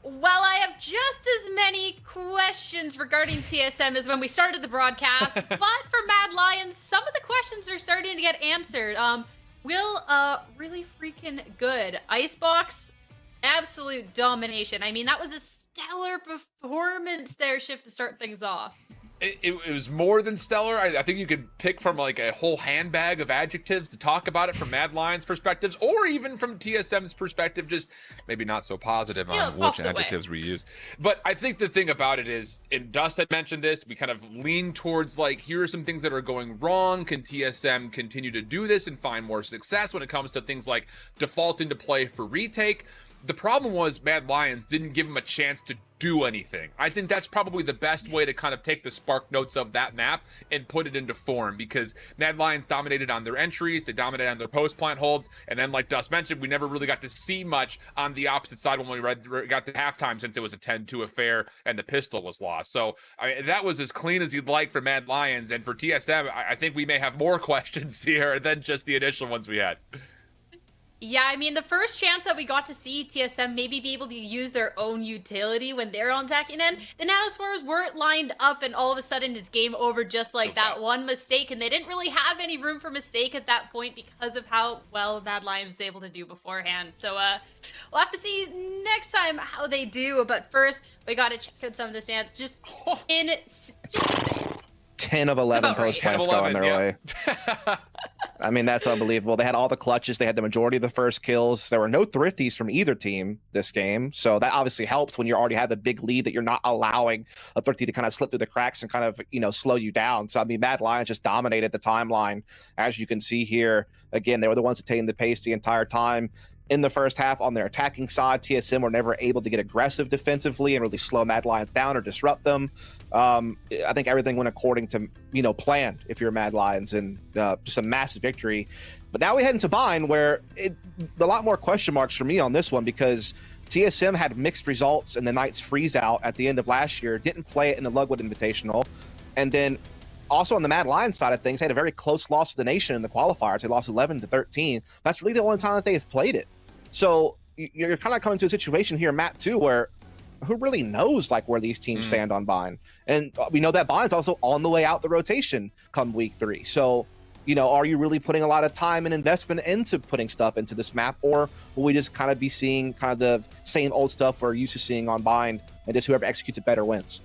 Well, I have just as many questions regarding TSM as when we started the broadcast, but for Mad Lions, some of the questions are starting to get answered. Will, really freaking good. Icebox, absolute domination. I mean, that was a stellar performance there, Shift, to start things off. It was more than stellar. I think you could pick from like a whole handbag of adjectives to talk about it from Mad Lion's perspectives, or even from TSM's perspective, just maybe not so positive on which adjectives we use. But I think the thing about it is, and Dust had mentioned this, we kind of lean towards like, here are some things that are going wrong. Can TSM continue to do this and find more success when it comes to things like defaulting to play for retake? The problem was Mad Lions didn't give him a chance to do anything. I think that's probably the best way to kind of take the spark notes of that map and put it into form, because Mad Lions dominated on their entries, they dominated on their post plant holds, and then like Dust mentioned, we never really got to see much on the opposite side when we got to halftime, since it was a 10-2 affair and the pistol was lost. So that was as clean as you'd like for Mad Lions, and for TSM, I think we may have more questions here than just the initial ones we had. Yeah, I mean, the first chance that we got to see TSM maybe be able to use their own utility when they're on attacking end, the Nanosaurs weren't lined up, and all of a sudden it's game over just like that one mistake, and they didn't really have any room for mistake at that point because of how well Mad Lions was able to do beforehand. So we'll have to see next time how they do, but first we got to check out some of the stats. Just insane. 10 of 11 post plants going their way. I mean, that's unbelievable. They had all the clutches. They had the majority of the first kills. There were no thrifties from either team this game. So that obviously helps when you already have a big lead, that you're not allowing a thrifty to kind of slip through the cracks and kind of, slow you down. So, I mean, Mad Lions just dominated the timeline. As you can see here, again, they were the ones that taking the pace the entire time. In the first half, on their attacking side, TSM were never able to get aggressive defensively and really slow Mad Lions down or disrupt them. I think everything went according to, plan if you're Mad Lions, and just a massive victory. But now we head into Bind, where a lot more question marks for me on this one, because TSM had mixed results in the Knights freeze out at the end of last year, didn't play it in the Lugwood Invitational, and then also on the Mad Lions side of things, they had a very close loss to the nation in the qualifiers. They lost 11-13. That's really the only time that they have played it. So you're kind of coming to a situation here, Matt, too, where who really knows where these teams stand on Bind? And we know that Bind's also on the way out the rotation come week 3. So, are you really putting a lot of time and investment into putting stuff into this map, or will we just kind of be seeing kind of the same old stuff we're used to seeing on Bind, and just whoever executes it better wins?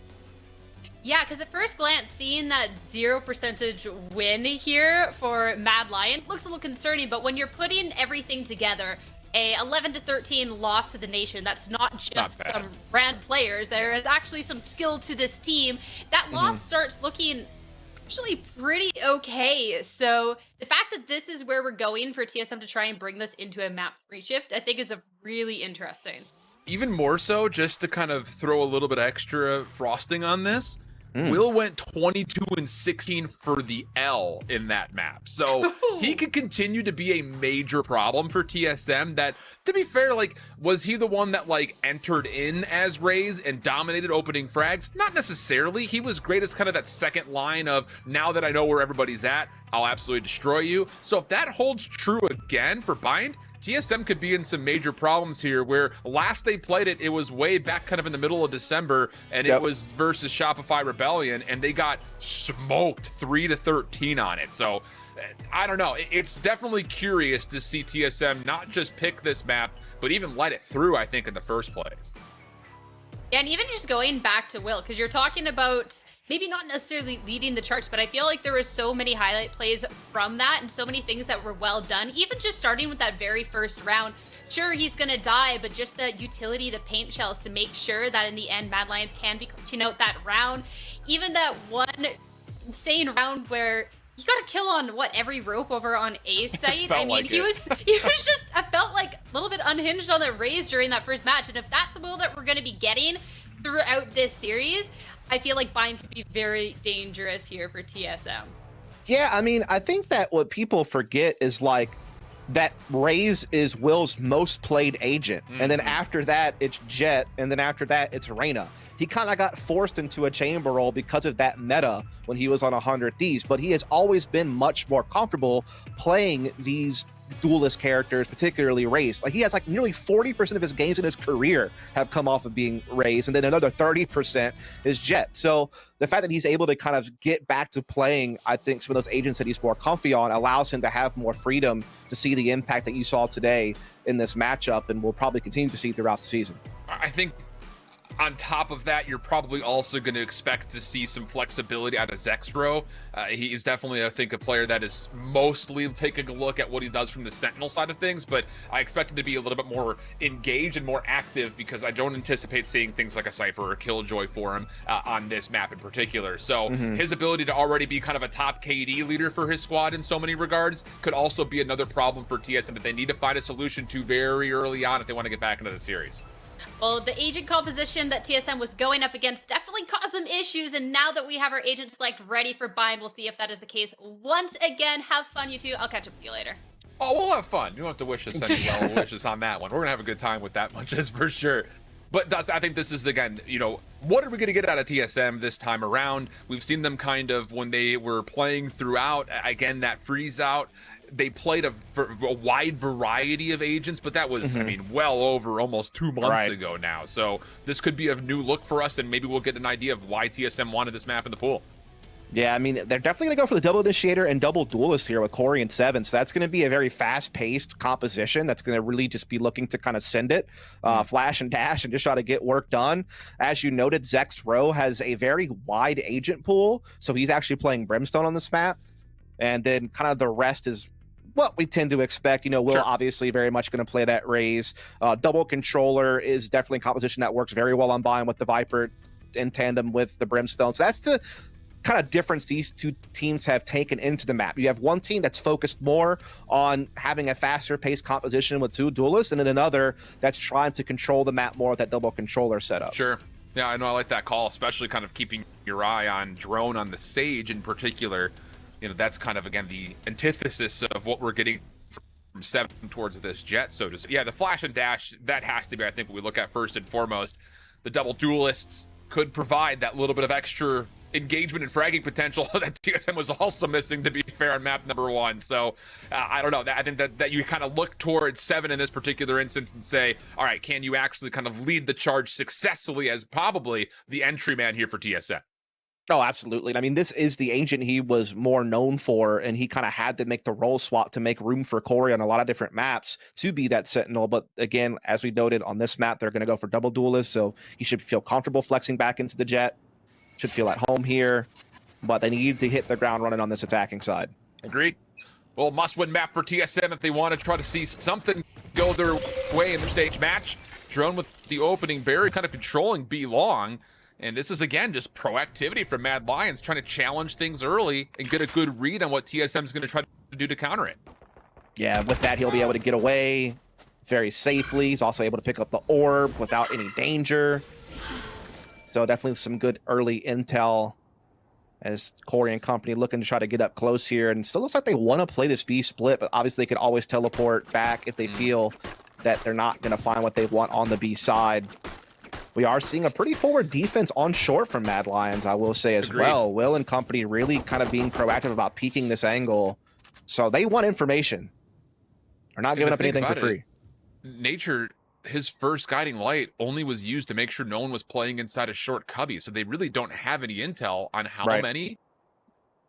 Yeah, because at first glance, seeing that 0% win here for Mad Lions looks a little concerning, but when you're putting everything together, a 11-13 loss to the nation, that's not just some random players. There is actually some skill to this team. That loss starts looking actually pretty okay. So the fact that this is where we're going for TSM to try and bring this into a map 3 shift, I think is really interesting. Even more so, just to kind of throw a little bit extra frosting on this, Will went 22-16 for the L in that map. So he could continue to be a major problem for TSM. That, to be fair, was he the one that entered in as Raze and dominated opening frags? Not necessarily. He was great as kind of that second line of, now that I know where everybody's at, I'll absolutely destroy you. So if that holds true again for Bind, TSM could be in some major problems here, where last they played it, it was way back kind of in the middle of December, and it was versus Shopify Rebellion, and they got smoked 3-13 on it. So I don't know. It's definitely curious to see TSM not just pick this map, but even let it through, I think, in the first place. Yeah, and even just going back to Will, because you're talking about maybe not necessarily leading the charts, but I feel like there were so many highlight plays from that and so many things that were well done. Even just starting with that very first round, sure, he's going to die, but just the utility, the paint shells to make sure that in the end, Mad Lions can be clutching out that round. Even that one insane round where he got a kill on every rope over on A site. I mean, he was just, I felt like a little bit unhinged on the Raze during that first match. And if that's the Will that we're going to be getting throughout this series, I feel like Bind could be very dangerous here for TSM. Yeah, I mean, I think that what people forget is that Raze is Will's most played agent. And then after that, it's Jet. And then after that, it's Reyna. He kind of got forced into a chamber role because of that meta when he was on 100 Thieves. But he has always been much more comfortable playing these duelist characters, particularly Raze. Like, he has like nearly 40% of his games in his career have come off of being Raze, and then another 30% is Jett. So the fact that he's able to kind of get back to playing, I think, some of those agents that he's more comfy on allows him to have more freedom to see the impact that you saw today in this matchup, and we'll probably continue to see throughout the season. I think on top of that, you're probably also going to expect to see some flexibility out of Zexro. He is definitely, I think, a player that is mostly taking a look at what he does from the Sentinel side of things, but I expect him to be a little bit more engaged and more active, because I don't anticipate seeing things like a Cypher or Killjoy for him on this map in particular. So his ability to already be kind of a top KD leader for his squad in so many regards could also be another problem for TSM that they need to find a solution to very early on if they want to get back into the series. Well, the agent composition that TSM was going up against definitely caused them issues, and now that we have our agent select ready for bind, we'll see if that is the case. Once again, have fun, you two. I'll catch up with you later. Oh, we'll have fun. You don't have to wish us any well wishes on that one. We're going to have a good time with that much, that's for sure. But I think this is, again, you know, what are we going to get out of TSM this time around? We've seen them kind of, when they were playing throughout, again, that freeze out, they played a wide variety of agents, but that was, I mean, well over almost 2 months ago now. So this could be a new look for us, and maybe we'll get an idea of why TSM wanted this map in the pool. Yeah, I mean, they're definitely going to go for the double initiator and double duelist here with Corey and Seven. So that's going to be a very fast-paced composition that's going to really just be looking to kind of send it, flash and dash, and just try to get work done. As you noted, Zexro has a very wide agent pool, so he's actually playing Brimstone on this map. And then kind of the rest is what we tend to expect. You know, Will obviously very much going to play that Raze. Double controller is definitely a composition that works very well on Bind with the Viper in tandem with the Brimstone. So that's the kind of difference these two teams have taken into the map. You have one team that's focused more on having a faster paced composition with two duelists, and then another that's trying to control the map more with that double controller setup. Sure. Yeah, I know. I like that call, especially kind of keeping your eye on Drone on the Sage in particular. You know, that's kind of, again, the antithesis of what we're getting from Seven towards this Jett. So to say, yeah, the flash and dash, that has to be, I think, what we look at first and foremost. The double duelists could provide that little bit of extra engagement and fragging potential that TSM was also missing, to be fair, on map number 1. So I don't know. I think that you kind of look towards Seven in this particular instance and say, all right, can you actually kind of lead the charge successfully as probably the entry man here for TSM? Oh, absolutely. I mean, this is the agent he was more known for, and he kind of had to make the role swap to make room for Corey on a lot of different maps to be that Sentinel. But again, as we noted on this map, they're going to go for double duelist, so he should feel comfortable flexing back into the Jett, should feel at home here, but they need to hit the ground running on this attacking side. Agreed. Well, must-win map for TSM if they want to try to see something go their way in the stage match. Drone with the opening, Barry kind of controlling B long. And this is, again, just proactivity from Mad Lions, trying to challenge things early and get a good read on what TSM is going to try to do to counter it. Yeah, with that, he'll be able to get away very safely. He's also able to pick up the orb without any danger. So definitely some good early intel as Corey and company looking to try to get up close here. And still looks like they want to play this B split, but obviously they could always teleport back if they feel that they're not going to find what they want on the B side. We are seeing a pretty forward defense on short from Mad Lions, I will say as well. Will and company really kind of being proactive about peeking this angle. So they want information. They're not giving up anything for free. Nature, his first guiding light only was used to make sure no one was playing inside a short cubby. So they really don't have any intel on how many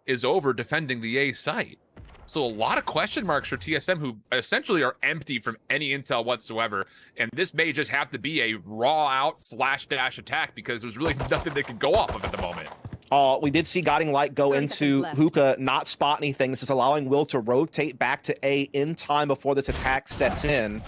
is over defending the A site. So a lot of question marks for TSM, who essentially are empty from any intel whatsoever. And this may just have to be a raw out flash dash attack because there's really nothing they can go off of at the moment. We did see Guiding Light go into Hookah, not spot anything. This is allowing Will to rotate back to A in time before this attack sets in.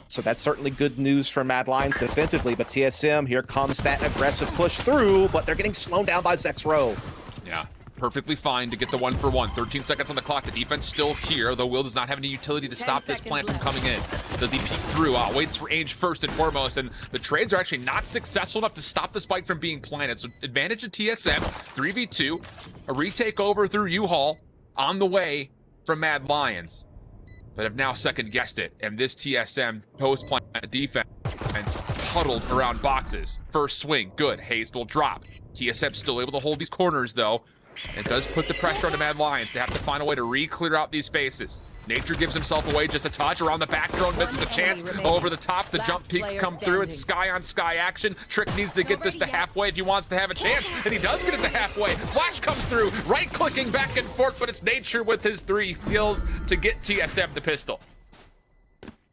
So that's certainly good news for Mad Lions defensively. But TSM, here comes that aggressive push through, but they're getting slowed down by Zexro. Yeah. Perfectly fine to get the 1-for-1. 13 seconds on the clock. The defense still here, though Will does not have any utility to stop this plant from coming in. Does he peek through? Waits for Age first and foremost, and the trades are actually not successful enough to stop the spike from being planted. So advantage of TSM, 3v2, a retake over through U-Haul on the way from Mad Lions, but have now second-guessed it. And this TSM post-plant defense huddled around boxes. First swing, good. Haste will drop. TSM still able to hold these corners, though. It does put the pressure on the Mad Lions to have to find a way to re-clear out these spaces. Nature gives himself away just a touch. Around the back, drone misses a chance. Over the top, the jump peaks come through. It's sky on sky action. Trick needs to get this to halfway if he wants to have a chance, and he does get it to halfway. Flash comes through, right-clicking back and forth, but it's Nature with his 3 kills to get TSM the pistol.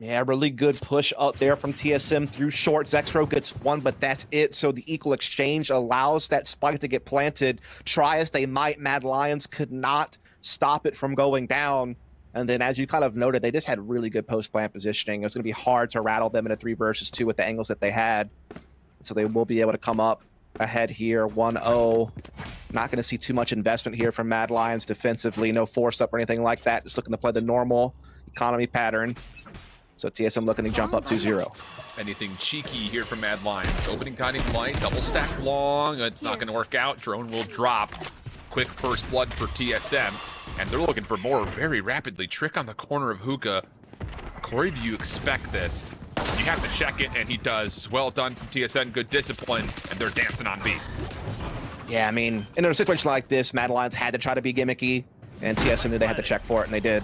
Yeah, really good push up there from TSM through short. Zexro gets 1, but that's it. So the equal exchange allows that spike to get planted. Try as they might, Mad Lions could not stop it from going down. And then, as you kind of noted, they just had really good post-plant positioning. It was going to be hard to rattle them in a 3 versus 2 with the angles that they had. So they will be able to come up ahead here, 1-0. Not going to see too much investment here from Mad Lions defensively. No force up or anything like that. Just looking to play the normal economy pattern. So TSM looking to jump up 2-0. Anything cheeky here from Mad Lions. Opening guiding light, double stack long. It's not going to work out. Drone will drop. Quick first blood for TSM. And they're looking for more very rapidly. Trick on the corner of Hookah. Corey, do you expect this? You have to check it, and he does. Well done from TSM. Good discipline, and they're dancing on beat. Yeah, I mean, in a situation like this, Mad Lions had to try to be gimmicky, and TSM knew they had to check for it, and they did.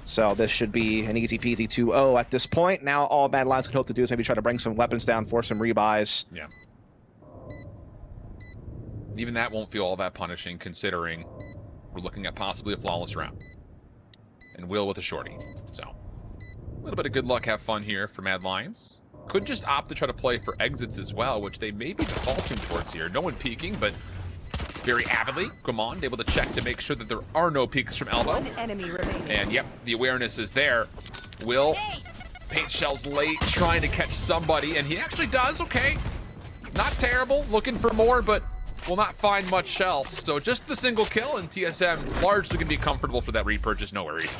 So this should be an easy peasy 2-0 at this point. Now all Mad Lions can hope to do is maybe try to bring some weapons down, force some rebuys. Yeah. Even that won't feel all that punishing, considering we're looking at possibly a flawless round. And Will with a shorty. So, a little bit of good luck, have fun here for Mad Lions. Could just opt to try to play for exits as well, which they may be defaulting towards here. No one peeking, but very avidly. Guimond able to check to make sure that there are no peeks from elbow. One enemy remaining. And yep, the awareness is there. Will, paint shells late, trying to catch somebody, and he actually does, okay. Not terrible, looking for more, but will not find much else. So just the single kill, and TSM largely gonna be comfortable for that repurchase, no worries.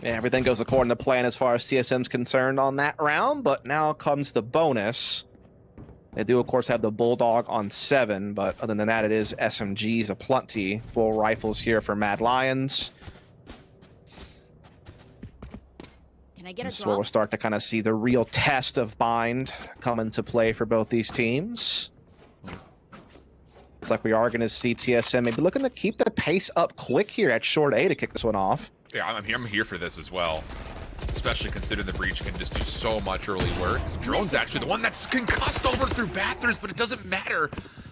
Yeah, everything goes according to plan as far as TSM's concerned on that round, but now comes the bonus. They do, of course, have the Bulldog on 7, but other than that, it is SMGs aplenty. Full rifles here for Mad Lions. Can I get a This is where we'll start to kind of see the real test of Bind come into play for both these teams. Looks like we are going to see TSM maybe looking to keep the pace up quick here at short A to kick this one off. Yeah, I'm here for this as well. Especially considering the breach can just do so much early work. Drone's actually the one that's concussed over through bathrooms, but it doesn't matter.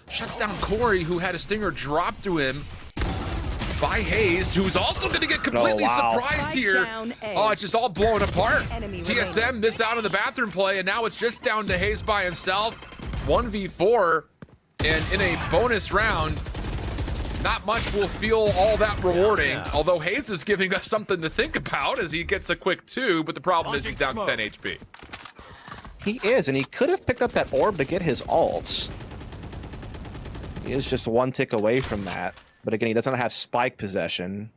Shuts down Corey, who had a stinger drop to him by Hayes, who's also going to get completely surprised here. Oh, it's just all blowing apart. TSM missed out on the bathroom play, and now it's just down to Hayes by himself. 1v4, and in a bonus round, not much will feel all that rewarding, although Hayes is giving us something to think about as he gets a quick 2, but the problem is he's down to 10 HP. He is, and he could have picked up that orb to get his ult. He is just 1 tick away from that, but again, he doesn't have spike possession,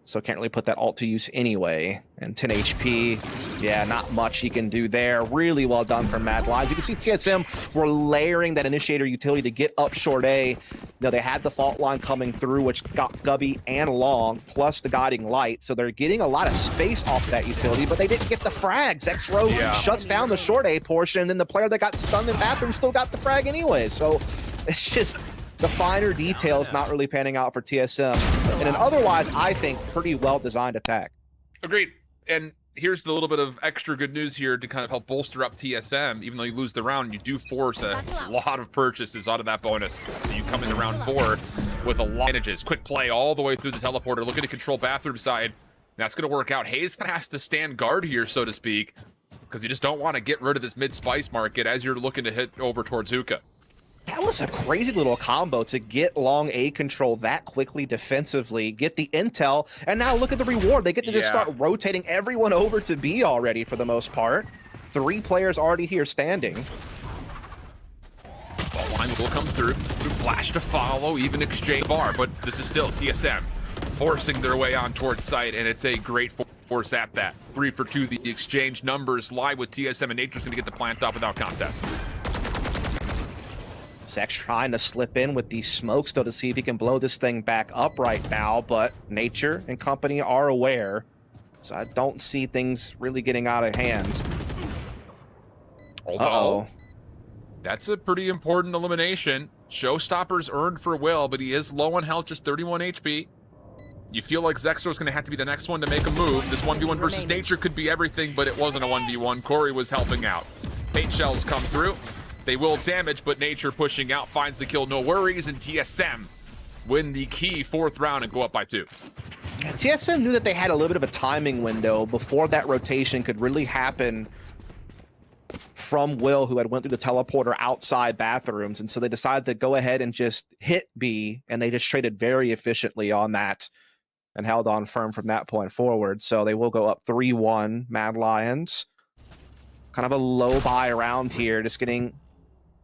so can't really put that ult to use anyway. And 10 HP, yeah, not much he can do there. Really well done from Mad Lions. You can see TSM were layering that initiator utility to get up short A. Now they had the fault line coming through, which got Gubby and Long, plus the guiding light. So they're getting a lot of space off that utility, but they didn't get the frags. X-Row shuts down the short A portion, and then the player that got stunned in bathroom still got the frag anyway. So it's just the finer details not really panning out for TSM. And an otherwise, I think, pretty well-designed attack. Agreed. And here's the little bit of extra good news here to kind of help bolster up TSM. Even though you lose the round, you do force a lot of purchases out of that bonus. So you come into round 4 with a lot of advantages. Quick play all the way through the teleporter, looking to control bathroom side. That's going to work out. Hayes kind of has to stand guard here, so to speak, because you just don't want to get rid of this mid-spice market as you're looking to hit over towards Hookah. That was a crazy little combo to get long A control that quickly defensively, get the intel, and now look at the reward. They get to just start rotating everyone over to B already for the most part. 3 players already here standing. Ball line will come through. Flash to follow, even exchange bar, but this is still TSM forcing their way on towards site, and it's a great force at that. 3 for 2, the exchange numbers lie with TSM, and Nature's going to get the plant off without contest. Sex trying to slip in with these smokes, though, to see if he can blow this thing back up right now, but Nature and company are aware, so I don't see things really getting out of hand. Although, that's a pretty important elimination. Showstoppers earned for Will, but he is low on health, just 31 HP. You feel like Zexro's going to have to be the next one to make a move. This 1v1 versus Nature could be everything, but it wasn't a 1v1. Corey was helping out. Paint shells come through. They will damage, but Nature pushing out finds the kill, no worries, and TSM win the key 4th round and go up by 2. And TSM knew that they had a little bit of a timing window before that rotation could really happen from Will, who had went through the teleporter outside bathrooms, and so they decided to go ahead and just hit B, and they just traded very efficiently on that and held on firm from that point forward. So they will go up 3-1, Mad Lions. Kind of a low buy around here, just getting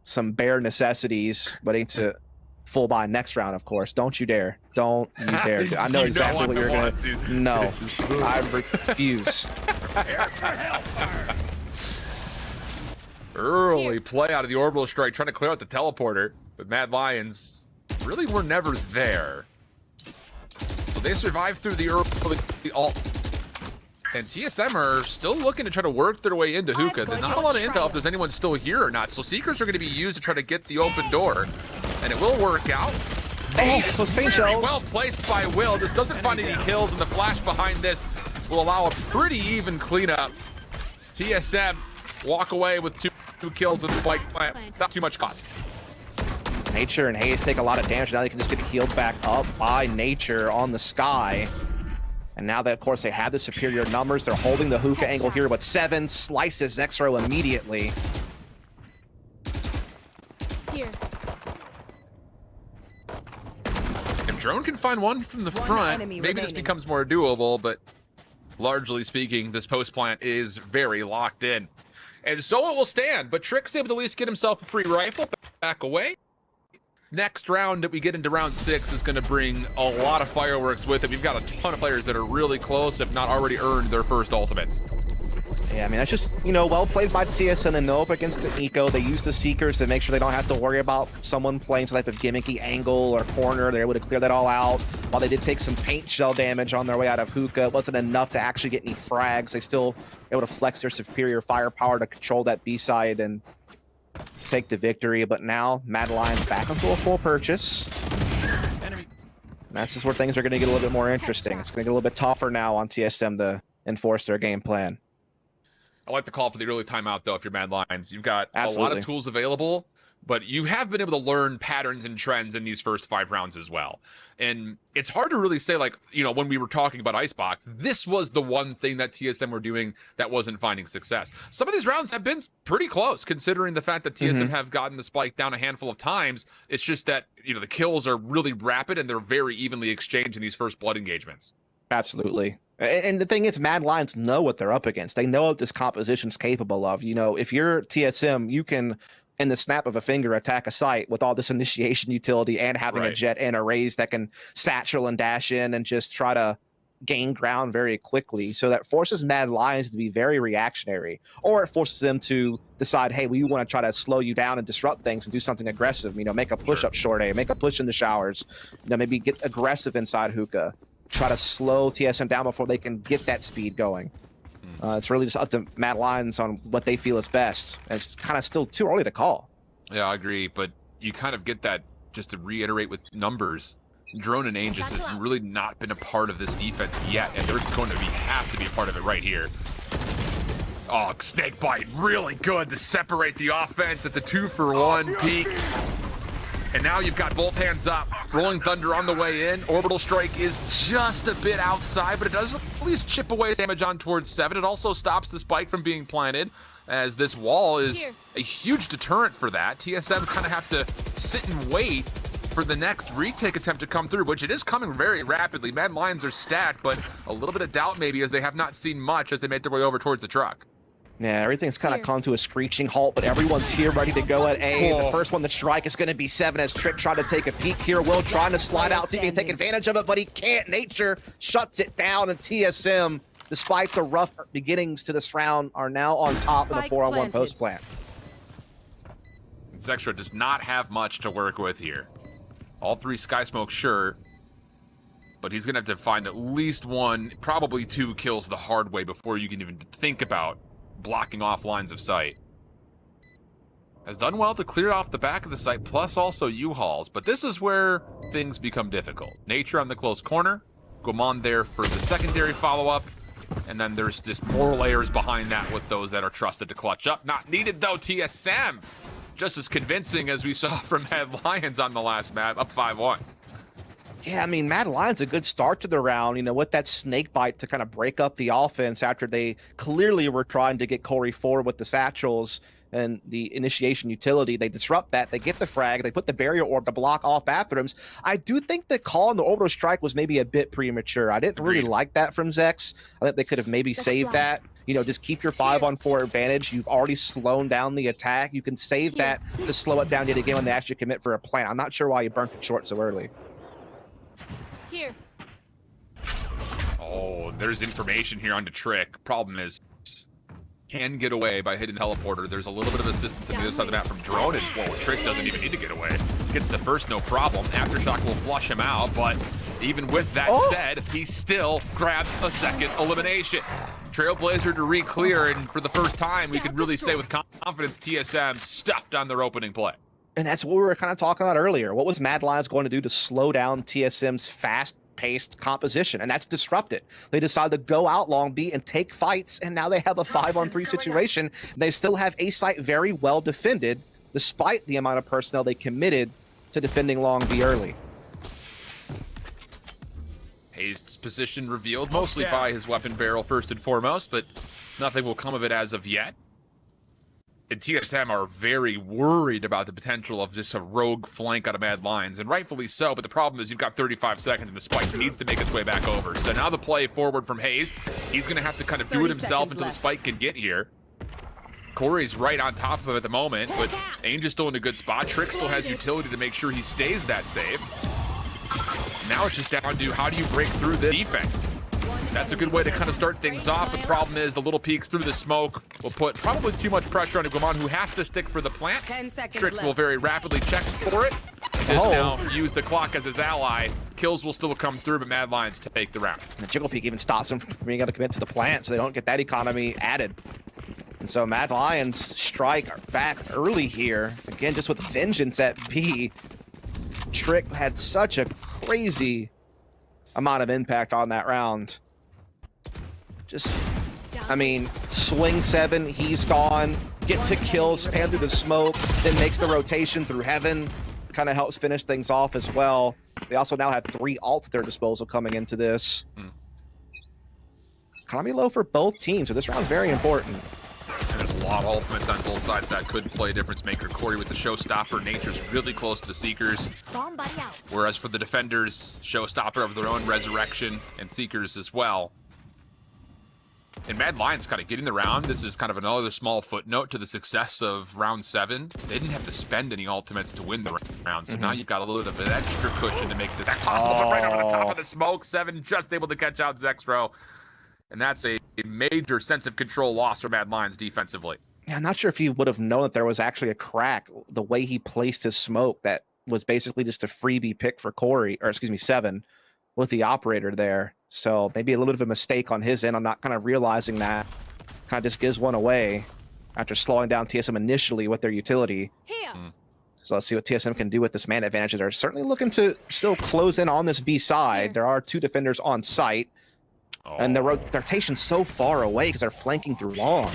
some bare necessities, waiting to full buy next round, of course. Don't you dare. Don't you dare. I know exactly what you're going to do. No, I refuse. Early play out of the orbital strike, trying to clear out the teleporter, but Mad Lions really were never there. So they survived through the early ult. And TSM are still looking to try to work their way into Hookah. There's not a lot of intel if there's anyone still here or not. So Seekers are going to be used to try to get the open door. And it will work out. Those paint shells. Well placed by Will. This doesn't find any kills, and the flash behind this will allow a pretty even cleanup. TSM walk away with two kills with the spike plant. Not too much cost. Nature and Haze take a lot of damage. Now they can just get healed back up by Nature on the sky. And now that, of course, they have the superior numbers, they're holding the hookah angle here, but 7 slices Zexro immediately. Here. If Drone can find one from the front, maybe this becomes more doable, but largely speaking, this post plant is very locked in. And so it will stand, but Trick's able to at least get himself a free rifle, back away. Next round that we get into round 6 is going to bring a lot of fireworks with it. We've got a ton of players that are really close, if not already earned their first ultimates. Yeah, I mean, that's just, you know, well played by TSM and no up against the Eco. They use the Seekers to make sure they don't have to worry about someone playing some type of gimmicky angle or corner. They're able to clear that all out. While they did take some paint shell damage on their way out of Hookah, it wasn't enough to actually get any frags. They still were able to flex their superior firepower to control that B side and take the victory. But now Mad Lions back into a full purchase. And that's just where things are going to get a little bit more interesting. It's going to get a little bit tougher now on TSM to enforce their game plan. I like the call for the early timeout, though, if you're Mad Lions. You've got Absolutely. a lot of tools available, but you have been able to learn patterns and trends in these first 5 rounds as well. And it's hard to really say, like, you know, when we were talking about Icebox, this was the one thing that TSM were doing that wasn't finding success. Some of these rounds have been pretty close, considering the fact that TSM have gotten the spike down a handful of times. It's just that, you know, the kills are really rapid and they're very evenly exchanged in these first blood engagements. Absolutely. And the thing is, Mad Lions know what they're up against. They know what this composition's capable of. You know, if you're TSM, you can, in the snap of a finger, attack a site with all this initiation utility and having a jet and a raise that can satchel and dash in and just try to gain ground very quickly. So that forces Mad Lions to be very reactionary, or it forces them to decide, hey, we want to try to slow you down and disrupt things and do something aggressive. You know, make a push up short A, make a push in the showers. You know, maybe get aggressive inside Hookah. Try to slow TSM down before they can get that speed going. It's really just up to Mad Lions on what they feel is best. And it's kind of still too early to call. Yeah, I agree, but you kind of get that, just to reiterate with numbers. Drone and Aegis has really not been a part of this defense yet, and they're going to have to be a part of it right here. Oh, snake bite, really good to separate the offense. It's a 2-for-1 peak. And now you've got both hands up. Rolling Thunder on the way in. Orbital Strike is just a bit outside, but it does at least chip away damage on towards 7. It also stops the spike from being planted, as this wall is a huge deterrent for that. TSM kind of have to sit and wait for the next retake attempt to come through, which it is coming very rapidly. Mad Lions are stacked, but a little bit of doubt maybe, as they have not seen much as they make their way over towards the truck. Yeah, everything's kind of come to a screeching halt, but everyone's here ready to go at A. The first one to strike is going to be 7 as Trick trying to take a peek here. Will trying to slide out, see if he can take advantage of it, but he can't. Nature shuts it down, and TSM, despite the rough beginnings to this round, are now on top in a 4-on-1 post plant. Zextra does not have much to work with here. All 3 Sky Smoke, sure, but he's going to have to find at least 1, probably 2 kills the hard way before you can even think about blocking off lines of sight. Has done well to clear off the back of the site, plus also U-Hauls, but this is where things become difficult. Nature on the close corner. Guamon there for the secondary follow-up. And then there's just more layers behind that with those that are trusted to clutch up. Not needed though, TSM. Just as convincing as we saw from Mad Lions on the last map, up 5-1. Yeah, I mean, Mad Lions a good start to the round, you know, with that snake bite to kind of break up the offense after they clearly were trying to get Corey forward with the satchels and the initiation utility. They disrupt that, they get the frag, they put the barrier orb to block all bathrooms. I do think the call on the orbital strike was maybe a bit premature. I didn't really like that from Zex. I think they could have maybe saved that. You know, just keep your 5-on-4 advantage. You've already slowed down the attack. You can save that to slow it down yet again when they actually commit for a plant. I'm not sure why you burnt it short so early. Here. Oh, there's information here on the Trick. Problem is, can get away by hitting the teleporter. There's a little bit of assistance on the other side of the map from Drone, and whoa, Trick doesn't even need to get away. Gets the first, no problem. Aftershock will flush him out, but even with that said, he still grabs a second elimination. Trailblazer to re-clear, and for the first time, we could really say with confidence TSM stuffed on their opening play. And that's what we were kind of talking about earlier. What was Mad Lions going to do to slow down TSM's fast-paced composition? And that's disrupt it. They decided to go out long B and take fights, and now they have a 5-on-3 situation. They still have A site very well defended, despite the amount of personnel they committed to defending long B early. Hayes' position revealed mostly by his weapon barrel first and foremost, but nothing will come of it as of yet. And TSM are very worried about the potential of just a rogue flank out of Mad Lions, and rightfully so, but the problem is you've got 35 seconds and the spike needs to make its way back over. So now the play forward from Hayes, he's going to have to kind of do it himself until the spike can get here. Corey's right on top of it at the moment, but Angel's still in a good spot. Trick still has utility to make sure he stays that safe. Now it's just down to how do you break through the defense. That's a good way to kind of start things off, but the problem is the little peeks through the smoke will put probably too much pressure on Guamon, who has to stick for the plant. 10 seconds Trick left. will very rapidly check for it. Just now use the clock as his ally. Kills will still come through, but Mad Lions take the round. And the Jiggle Peak even stops them from being able to commit to the plant, so they don't get that economy added. And so Mad Lions strike back early here. Again, just with vengeance at B. Trick had such a crazy amount of impact on that round. Just, I mean, swing 7, he's gone, gets a kill, spam through the smoke, then makes the rotation through heaven, kind of helps finish things off as well. They also now have 3 ults at their disposal coming into this. Economy low for both teams, so this round's very important. And there's a lot of ultimates on both sides that could play a difference maker. Corey with the showstopper. Nature's really close to Seekers. Whereas for the defenders, showstopper of their own resurrection and Seekers as well. And Mad Lions kind of getting the round. This is kind of another small footnote to the success of round 7. They didn't have to spend any ultimates to win the round, so now you've got a little bit of an extra cushion to make this possible. But right over the top of the smoke, 7 just able to catch out Zexro. And that's a major sense of control loss for Mad Lions defensively. Yeah, I'm not sure if he would have known that there was actually a crack. The way he placed his smoke, that was basically just a freebie pick for Corey, or excuse me, 7, with the operator there. So maybe a little bit of a mistake on his end. I'm not kind of realizing that. Kind of just gives one away after slowing down TSM initially with their utility. So let's see what TSM can do with this man advantage. They're certainly looking to still close in on this B side. There are 2 defenders on site. And the rotation's so far away because they're flanking through long.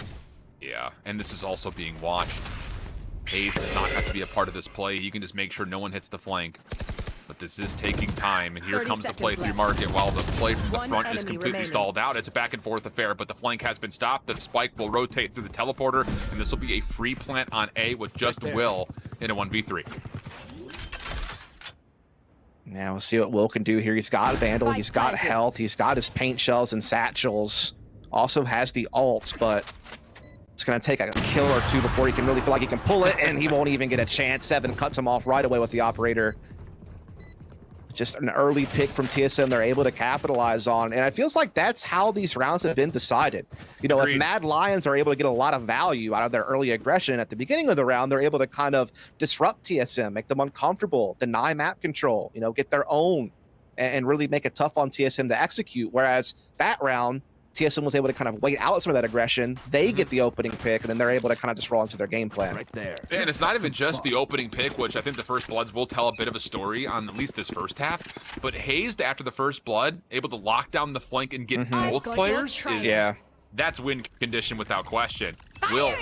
Yeah, and this is also being watched. Hayes does not have to be a part of this play. He can just make sure no one hits the flank. But this is taking time, and here comes the play through market while the play from the front is completely stalled out. It's a back and forth affair, but the flank has been stopped. The spike will rotate through the teleporter, and this will be a free plant on A with just Will in a 1v3. Now we'll see what Will can do here. He's got Vandal, he's got health, he's got his paint shells and satchels. Also has the ult, but it's going to take a kill or 2 before he can really feel like he can pull it, and he won't even get a chance. 7 cuts him off right away with the operator. Just an early pick from TSM they're able to capitalize on. And it feels like that's how these rounds have been decided. You know, if Mad Lions are able to get a lot of value out of their early aggression at the beginning of the round, they're able to kind of disrupt TSM, make them uncomfortable, deny map control, you know, get their own, and really make it tough on TSM to execute. Whereas that round, TSM was able to kind of wait out some of that aggression. They get the opening pick, and then they're able to kind of just roll into their game plan. Right there. And it's not even just the opening pick, which I think the First Bloods will tell a bit of a story on at least this first half. But Hazed, after the First Blood, able to lock down the flank and get both players, that's win condition without question. Will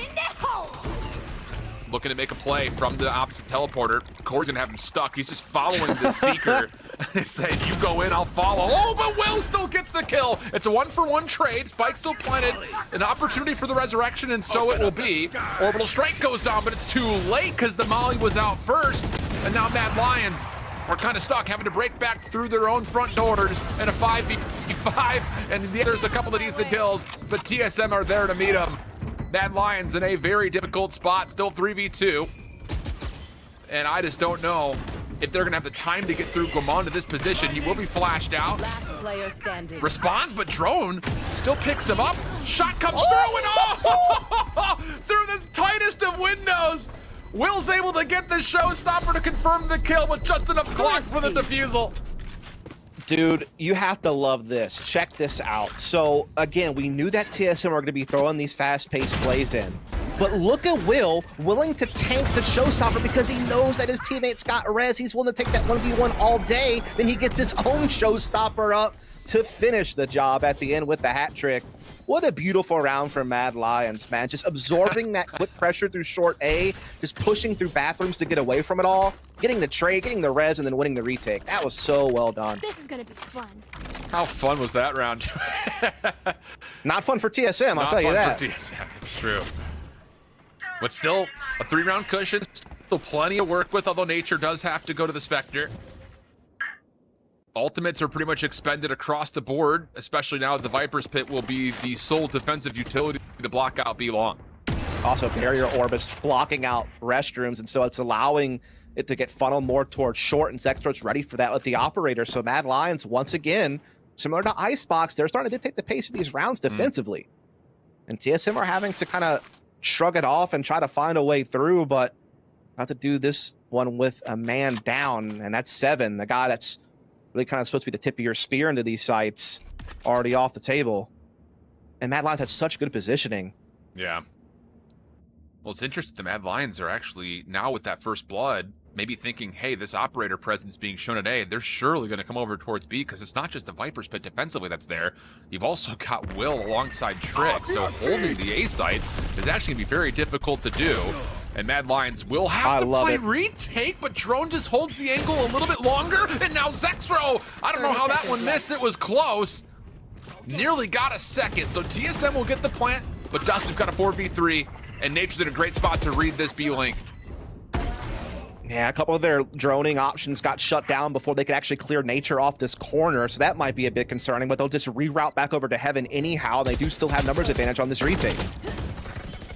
looking to make a play from the opposite teleporter. Corey's gonna have him stuck. He's just following the Seeker. Saying, you go in, I'll follow. Oh, but Will still gets the kill. It's a 1-for-1 trade. Spike still planted. An opportunity for the resurrection, and so it will be. Orbital Strike goes down, but it's too late because the Molly was out first. And now Mad Lions are kind of stuck, having to break back through their own front doors in a 5v5. And there's a couple of decent kills, but TSM are there to meet them. Mad Lions in a very difficult spot, still 3v2. And I just don't know if they're gonna have the time to get through Guamon to this position. He will be flashed out. Last player standing. Responds, but Drone still picks him up. Shot comes through and through the tightest of windows. Will's able to get the showstopper to confirm the kill with just enough clock for the defusal. Dude, you have to love this. Check this out. So, again, we knew that TSM were going to be throwing these fast-paced plays in. But look at Will willing to tank the showstopper because he knows that his teammates got res. He's willing to take that 1v1 all day. Then he gets his own showstopper up to finish the job at the end with the hat trick. What a beautiful round for Mad Lions, man. Just absorbing that quick pressure through short A, just pushing through bathrooms to get away from it all, getting the trade, getting the res, and then winning the retake. That was so well done. This is gonna be fun. How fun was that round? Not fun for TSM, I'll tell you that. Not fun for TSM, it's true. But still, a 3-round cushion, still plenty of work with, although Nature does have to go to the Spectre. Ultimates are pretty much expended across the board, especially now the Viper's Pit will be the sole defensive utility to block out B-Long. Also, barrier orbits blocking out restrooms, and so it's allowing it to get funneled more towards short, and Zextro's ready for that with the operator. So Mad Lions, once again, similar to Icebox, they're starting to dictate the pace of these rounds defensively. And TSM are having to kind of shrug it off and try to find a way through, but have to do this one with a man down, and that's 7, the guy that's really kind of supposed to be the tip of your spear into these sites, already off the table. And Mad Lions had such good positioning. Yeah. Well, it's interesting the Mad Lions are actually, now with that First Blood, maybe thinking, hey, this operator presence being shown at A, they're surely going to come over towards B, because it's not just the Viper's Pit defensively that's there. You've also got Will alongside Trick, so holding the A site is actually going to be very difficult to do. And Mad Lions will have to play retake, but Drone just holds the angle a little bit longer, and now Zextro, I don't know how that one missed, it was close. Nearly got a second, so TSM will get the plant, but Dustin's got a 4v3, and Nature's in a great spot to read this B-Link. Yeah, a couple of their droning options got shut down before they could actually clear Nature off this corner, so that might be a bit concerning, but they'll just reroute back over to Heaven anyhow. They do still have numbers advantage on this retake.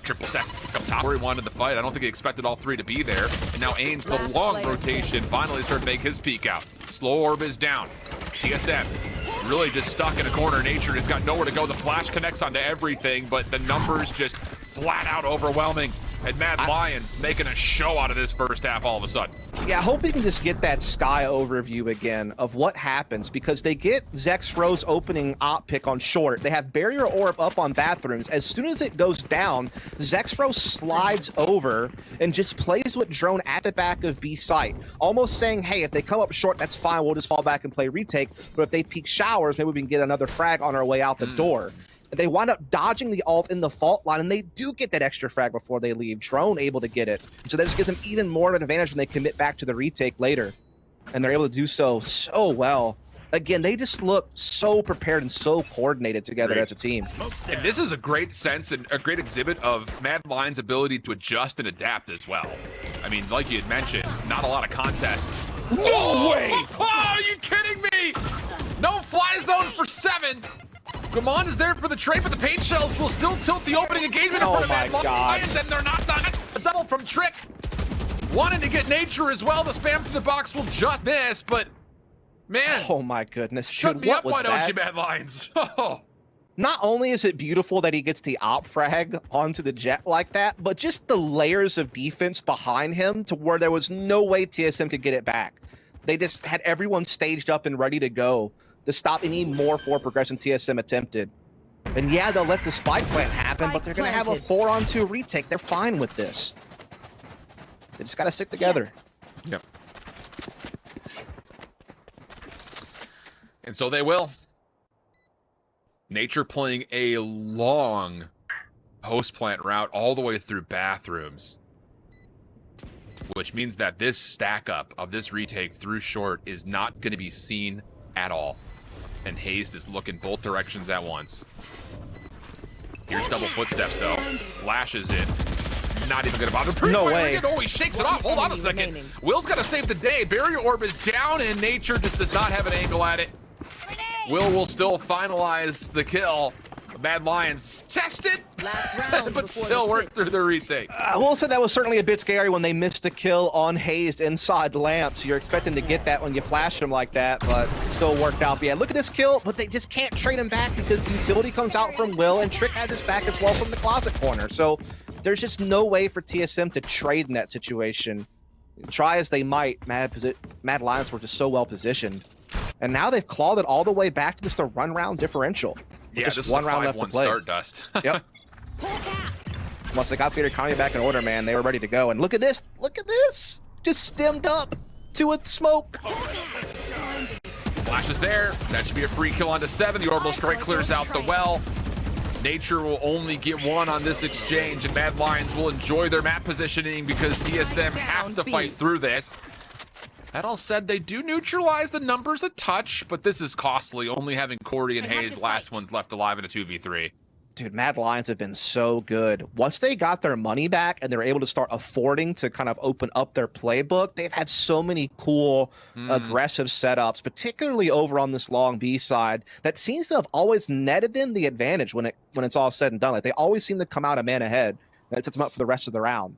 Triple stack up top where he wanted the fight. I don't think he expected all 3 to be there. And now Ames, the long rotation, finally started to make his peek out. Slow orb is down. TSM really just stuck in a corner. Nature, it's got nowhere to go. The flash connects onto everything, but the numbers just flat out overwhelming. And Mad Lions making a show out of this first half all of a sudden. Yeah, I hope we can just get that sky overview again of what happens, because they get Zexro's opening op pick on short. They have barrier orb up on bathrooms. As soon as it goes down, Zexro slides over and just plays with Drone at the back of B site, almost saying, hey, if they come up short, that's fine. We'll just fall back and play retake. But if they peek showers, maybe we can get another frag on our way out the door. They wind up dodging the ult in the fault line, and they do get that extra frag before they leave. Drone able to get it. So that just gives them even more of an advantage when they commit back to the retake later. And they're able to do so well. Again, they just look so prepared and so coordinated together as a team. And this is a great sense and a great exhibit of Mad Lions' ability to adjust and adapt as well. I mean, like you had mentioned, not a lot of contest. No way! Oh, are you kidding me? No fly zone for 7. Guamon is there for the trade, but the paint shells will still tilt the opening engagement in front of Mad Lions, and they're not done. A double from Trick. Wanting to get Nature as well. The spam to the box will just miss, but man. Oh my goodness, dude, shut me what up, was why that? don't you, Mad Lions? Not only is it beautiful that he gets the op frag onto the jet like that, but just the layers of defense behind him to where there was no way TSM could get it back. They just had everyone staged up and ready to go to stop any more forward progression TSM attempted. And yeah, they'll let the spike plant happen, but they're going to have a 4-on-2 retake. They're fine with this. They just got to stick together. Yep. And so they will. Nature playing a long host plant route all the way through bathrooms, which means that this stack up of this retake through short is not going to be seen at all. And Hazed is looking both directions at once. Here's double footsteps though. Flashes in. Not even gonna bother. No way. Oh, he shakes it off. Hold on a second. Will's gotta save the day. Barrier orb is down and Nature just does not have an angle at it. Will still finalize the kill. Mad Lions test it, but still work through the retake. Will said that was certainly a bit scary when they missed the kill on Hazed inside lamps. You're expecting to get that when you flash him like that, but it still worked out. But yeah, look at this kill, but they just can't trade him back because the utility comes out from Will, and Trick has his back as well from the closet corner. So there's just no way for TSM to trade in that situation. Try as they might, Mad Lions were just so well positioned. And now they've clawed it all the way back to just a run-round differential. Yeah, just this one is a round left to play. Start Dust. Yep. Once they got Theater Kami back in order, man, they were ready to go. And look at this! Look at this! Just stemmed up to a smoke. Flash is there. That should be a free kill onto 7. The orbital strike clears out the well. Nature will only get 1 on this exchange, and Mad Lions will enjoy their map positioning because TSM have to fight through this. That all said, they do neutralize the numbers a touch, but this is costly, only having Corey and Hayes last ones left alive in a 2v3. Dude, Mad Lions have been so good. Once they got their money back and they're able to start affording to kind of open up their playbook, they've had so many cool, aggressive setups, particularly over on this long B side, that seems to have always netted them the advantage when it's all said and done. Like, they always seem to come out a man ahead, and it sets them up for the rest of the round.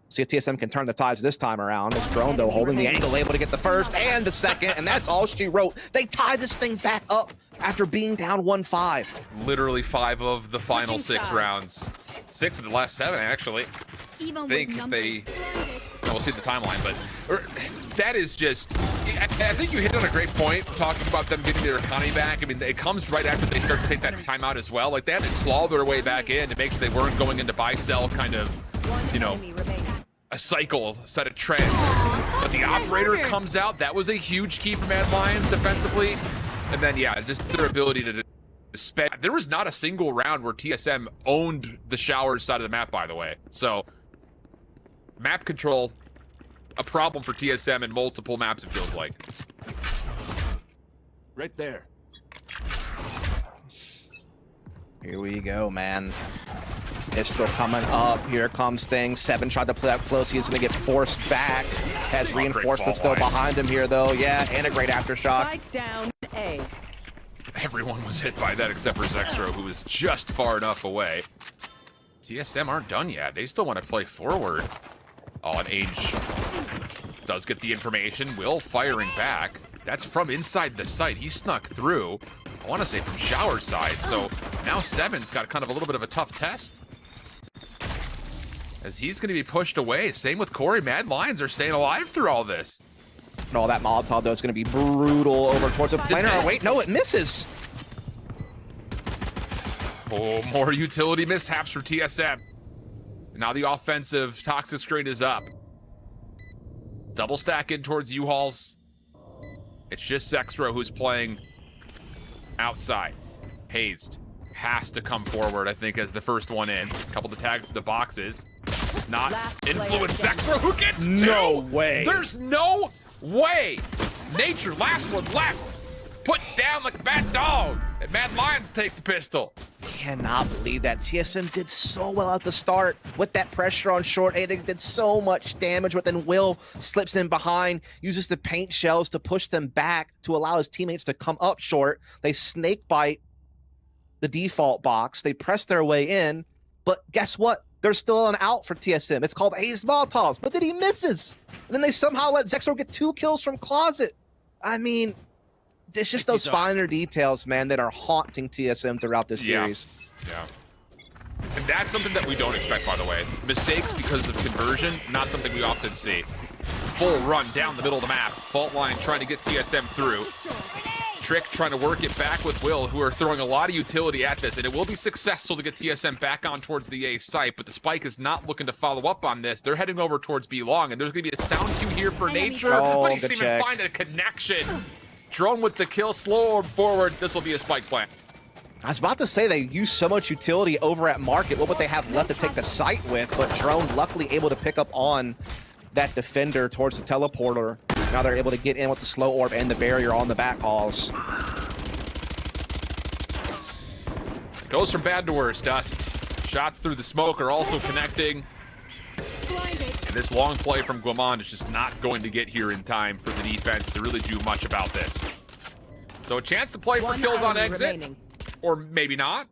See if TSM can turn the tides this time around. It's Drone, though, holding the angle, able to get the first and the second, and that's all she wrote. They tied this thing back up after being down 1-5. Literally 5 of the final 6 rounds. 6 of the last 7, actually. I think they... We'll see the timeline, but that is just... I think you hit on a great point, talking about them getting their economy back. I mean, it comes right after they start to take that timeout as well. Like, they had to claw their way back in to make sure they weren't going into buy-sell kind of, you know, a cycle, set a trend. But the operator comes out. That was a huge key for Mad Lions defensively. And then, yeah, just their ability to spend. There was not a single round where TSM owned the showers side of the map, by the way. So, map control, a problem for TSM in multiple maps, it feels like. Right there. Here we go, man. Pistol coming up. Here comes things. 7 tried to play out close. He's going to get forced back. Has reinforcement still behind him here, though. Yeah, and a great aftershock. Strike down A. Everyone was hit by that except for Zexro, who was just far enough away. TSM aren't done yet. They still want to play forward. Oh, and Age does get the information. Will firing back. That's from inside the site. He snuck through. I want to say from shower side. So now 7's got kind of a little bit of a tough test, as he's going to be pushed away. Same with Corey. Mad Lions are staying alive through all this. And all that Molotov, though, is going to be brutal over towards the planer. Oh, wait, no, it misses. Oh, more utility mishaps for TSM. Now the offensive toxic screen is up. Double stack in towards U-Hauls. It's just Zexro who's playing outside. Hazed has to come forward, I think, as the first one in. A couple of tags to the boxes. Does not influence Zexro, who gets 2. No way. There's no way. Nature, last one left. Put down like a bad dog. And Mad Lions take the pistol. Cannot believe that. TSM did so well at the start with that pressure on short A. They did so much damage, but then Will slips in behind, uses the paint shells to push them back to allow his teammates to come up short. They snake bite the default box. They press their way in, but guess what? There's still an out for TSM. It's called Ace Molotovs, but then he misses. And then they somehow let Zexro get 2 kills from Closet. I mean, it's just those finer details, man, that are haunting TSM throughout this series. Yeah. And that's something that we don't expect, by the way. Mistakes because of conversion, not something we often see. Full run down the middle of the map. Fault line trying to get TSM through. Trick trying to work it back with Will, who are throwing a lot of utility at this, and it will be successful to get TSM back on towards the A site, but the Spike is not looking to follow up on this. They're heading over towards B long, and there's going to be a sound cue here for Nature, but he's seeming to find a connection. Drone with the kill, slow forward. This will be a Spike plant. I was about to say they use so much utility over at Market. What would they have left to take the site with? But Drone luckily able to pick up on that defender towards the teleporter. Now they're able to get in with the slow orb and the barrier on the back halls. Goes from bad to worse, Dust. Shots through the smoke are also connecting. And this long play from Guamon is just not going to get here in time for the defense to really do much about this. So a chance to play for kills on exit. Remaining. Or maybe not.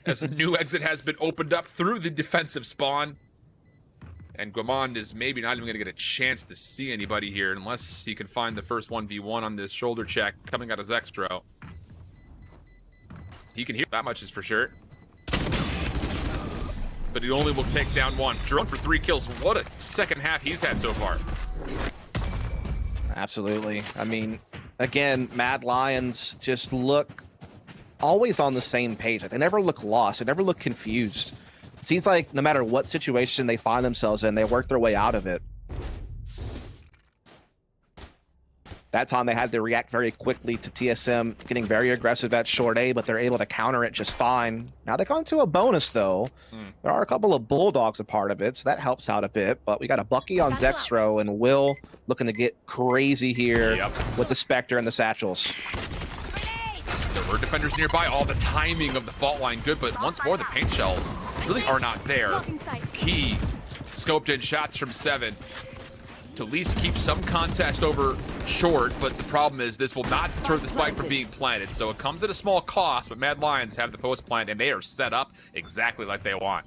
As a new exit has been opened up through the defensive spawn. And Guamon is maybe not even going to get a chance to see anybody here unless he can find the first 1v1 on this shoulder check coming out of Zextro. He can hear, that much is for sure. But he only will take down one. Drone for 3 kills. What a second half he's had so far. Absolutely. I mean, again, Mad Lions just look always on the same page. They never look lost. They never look confused. It seems like no matter what situation they find themselves in, they work their way out of it. That time they had to react very quickly to TSM getting very aggressive at short A, but they're able to counter it just fine. Now they got into a bonus, though. There are a couple of Bulldogs a part of it, so that helps out a bit. But we got a Bucky on Zextro, and Will looking to get crazy here with the Spectre and the Satchels. There were defenders nearby. All the timing of the fault line good, but once more the paint shells really are not there. Key scoped in shots from 7 to at least keep some contest over short, but the problem is this will not deter the Spike from being planted. So it comes at a small cost, but Mad Lions have the post plant and they are set up exactly like they want.